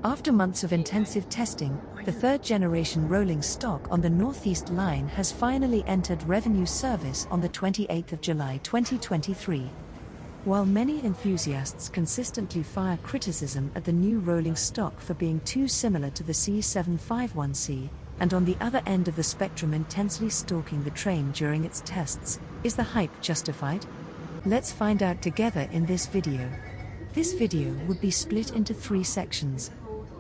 After months of intensive testing, the third-generation rolling stock on the Northeast Line has finally entered revenue service on the 28th of July 2023. While many enthusiasts consistently fire criticism at the new rolling stock for being too similar to the C851E, and on the other end of the spectrum intensely stalking the train during its tests, is the hype justified? Let's find out together in this video. This video would be split into 3 sections.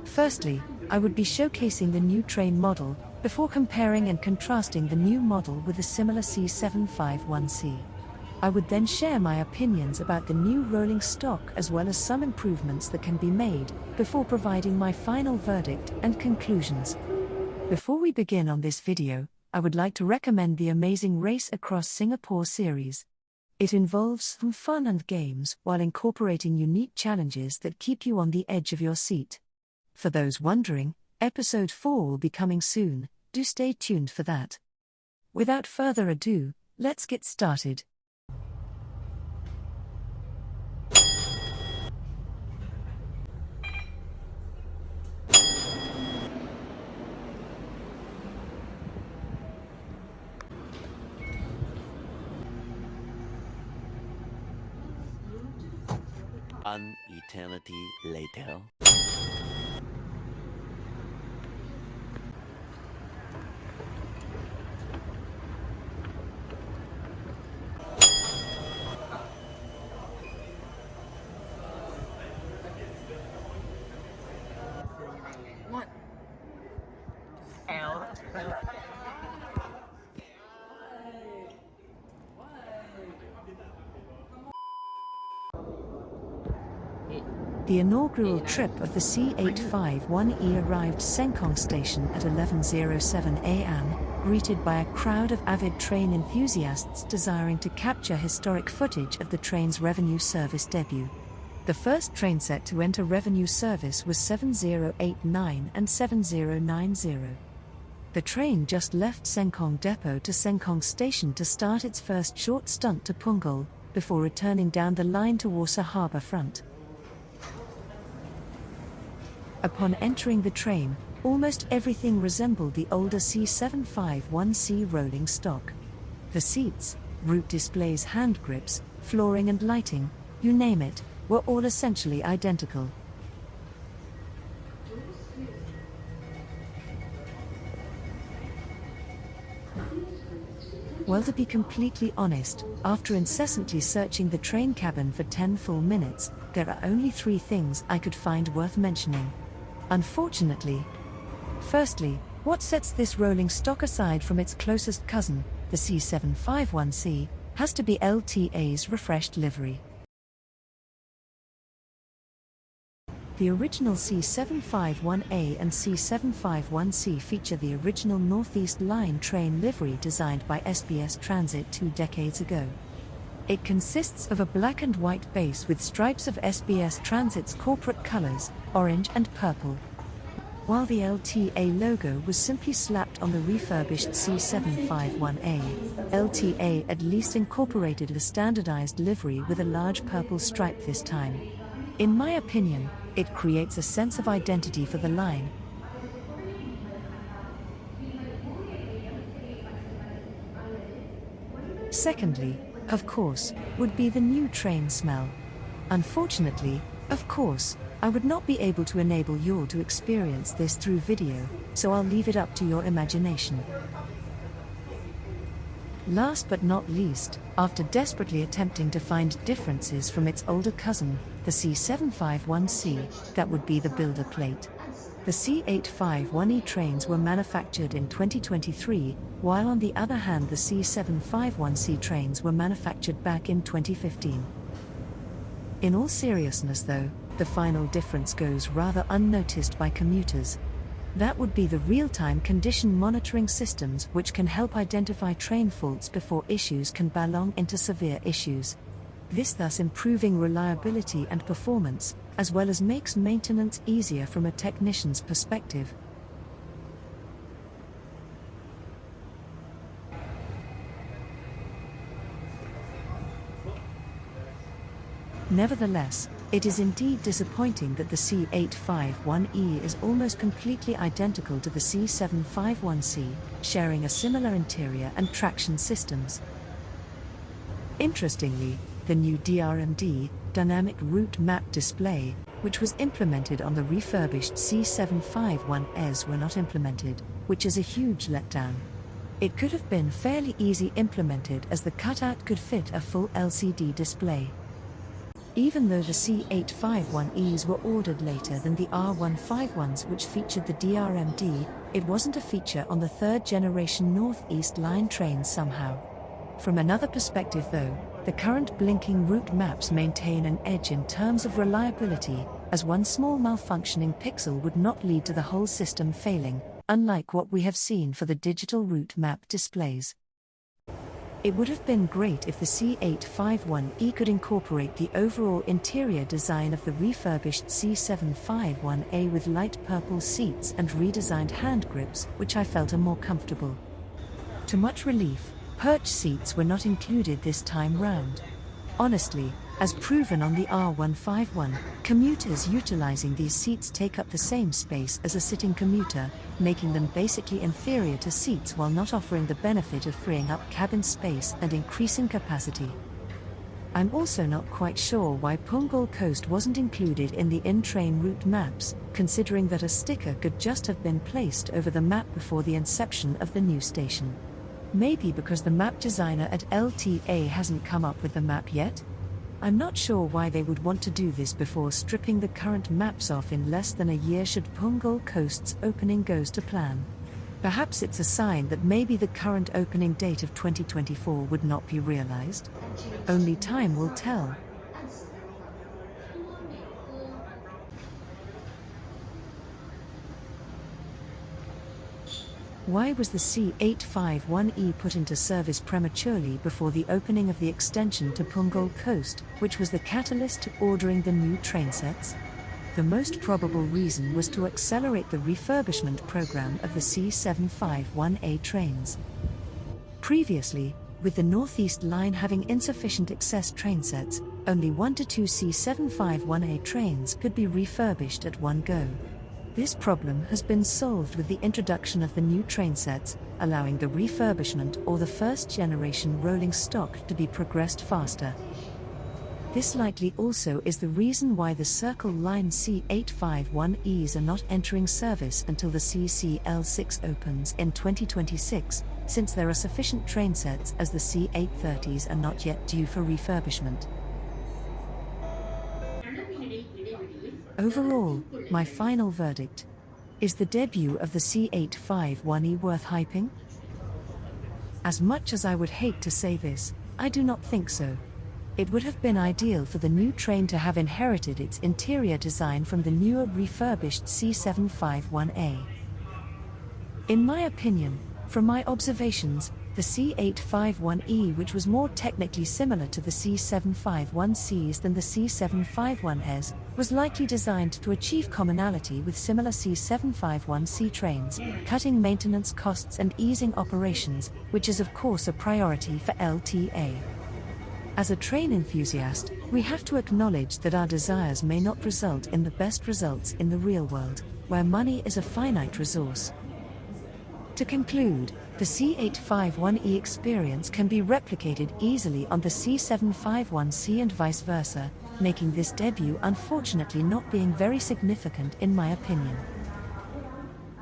Firstly, I would be showcasing the new train model, before comparing and contrasting the new model with the similar C851E. I would then share my opinions about the new rolling stock as well as some improvements that can be made, before providing my final verdict and conclusions. Before we begin on this video, I would like to recommend the amazing Race Across Singapore series. It involves some fun and games while incorporating unique challenges that keep you on the edge of your seat. For those wondering, episode 4 will be coming soon, do stay tuned for that. Without further ado, let's get started. An eternity later. What? L. The inaugural trip of the C851E arrived Sengkang Station at 11:07 a.m., greeted by a crowd of avid train enthusiasts desiring to capture historic footage of the train's revenue service debut. The first train set to enter revenue service was 7089 and 7090. The train just left Sengkang Depot to Sengkang Station to start its first short stunt to Punggol, before returning down the line to Warsaw Harbour Front. Upon entering the train, almost everything resembled the older C851E rolling stock. The seats, route displays, hand grips, flooring and lighting, you name it, were all essentially identical. Well, to be completely honest, after incessantly searching the train cabin for 10 full minutes, there are only 3 things I could find worth mentioning. Unfortunately. Firstly, what sets this rolling stock aside from its closest cousin, the C851E, has to be LTA's refreshed livery. The original C851A and C851C feature the original Northeast Line train livery designed by SBS Transit 2 decades ago. It consists of a black and white base with stripes of SBS Transit's corporate colors, orange and purple. While the LTA logo was simply slapped on the refurbished C851A, LTA at least incorporated a standardized livery with a large purple stripe this time. In my opinion, it creates a sense of identity for the line. Secondly, of course, would be the new train smell. Unfortunately, of course, I would not be able to enable you all to experience this through video, so I'll leave it up to your imagination. Last but not least, after desperately attempting to find differences from its older cousin, the C851C, that would be the builder plate. The C851E trains were manufactured in 2023, while on the other hand the C851C trains were manufactured back in 2015. In all seriousness though, the final difference goes rather unnoticed by commuters. That would be the real-time condition monitoring systems which can help identify train faults before issues can belong into severe issues. This thus improving reliability and performance, as well as makes maintenance easier from a technician's perspective. Nevertheless, It is indeed disappointing that the C851E is almost completely identical to the C751C, sharing a similar interior and traction systems. Interestingly, the new DRMD, Dynamic Route Map display, which was implemented on the refurbished C751Es were not implemented, which is a huge letdown. It could have been fairly easy implemented as the cutout could fit a full LCD display. Even though the C851Es were ordered later than the R151s which featured the DRMD, it wasn't a feature on the third generation Northeast Line trains somehow. From another perspective though, the current blinking route maps maintain an edge in terms of reliability, as one small malfunctioning pixel would not lead to the whole system failing, unlike what we have seen for the digital route map displays. It would have been great if the C851E could incorporate the overall interior design of the refurbished C751A with light purple seats and redesigned hand grips, which I felt are more comfortable. To much relief, perch seats were not included this time round. Honestly, as proven on the R151, commuters utilizing these seats take up the same space as a sitting commuter, making them basically inferior to seats while not offering the benefit of freeing up cabin space and increasing capacity. I'm also not quite sure why Punggol Coast wasn't included in the in-train route maps, considering that a sticker could just have been placed over the map before the inception of the new station. Maybe because the map designer at LTA hasn't come up with the map yet? I'm not sure why they would want to do this before stripping the current maps off in less than a year should Punggol Coast's opening goes to plan. Perhaps it's a sign that maybe the current opening date of 2024 would not be realized? Only time will tell. Why was the C851E put into service prematurely before the opening of the extension to Punggol Coast, which was the catalyst to ordering the new train sets? The most probable reason was to accelerate the refurbishment program of the C751A trains. Previously, with the Northeast Line having insufficient excess train sets, only 1 to 2 C751A trains could be refurbished at one go. This problem has been solved with the introduction of the new train sets, allowing the refurbishment or the first-generation rolling stock to be progressed faster. This likely also is the reason why the Circle Line C851Es are not entering service until the CCL6 opens in 2026, since there are sufficient train sets as the C830s are not yet due for refurbishment. Overall, my final verdict: is the debut of the C851E worth hyping? As much as I would hate to say this, I do not think so. It would have been ideal for the new train to have inherited its interior design from the newer refurbished C751A. In my opinion, from my observations, the C851E, which was more technically similar to the C751Cs than the C751Es, was likely designed to achieve commonality with similar C751C trains, cutting maintenance costs and easing operations, which is of course a priority for LTA. As a train enthusiast, we have to acknowledge that our desires may not result in the best results in the real world, where money is a finite resource. To conclude, the C851E experience can be replicated easily on the C751C and vice versa, making this debut unfortunately not being very significant in my opinion.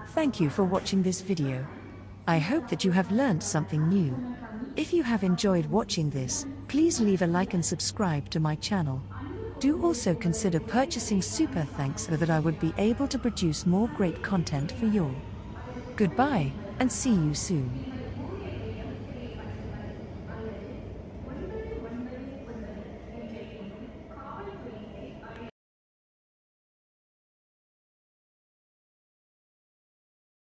Thank you for watching this video. I hope that you have learned something new. If you have enjoyed watching this, please leave a like and subscribe to my channel. Do also consider purchasing super thanks so that I would be able to produce more great content for you all. Goodbye, and see you soon.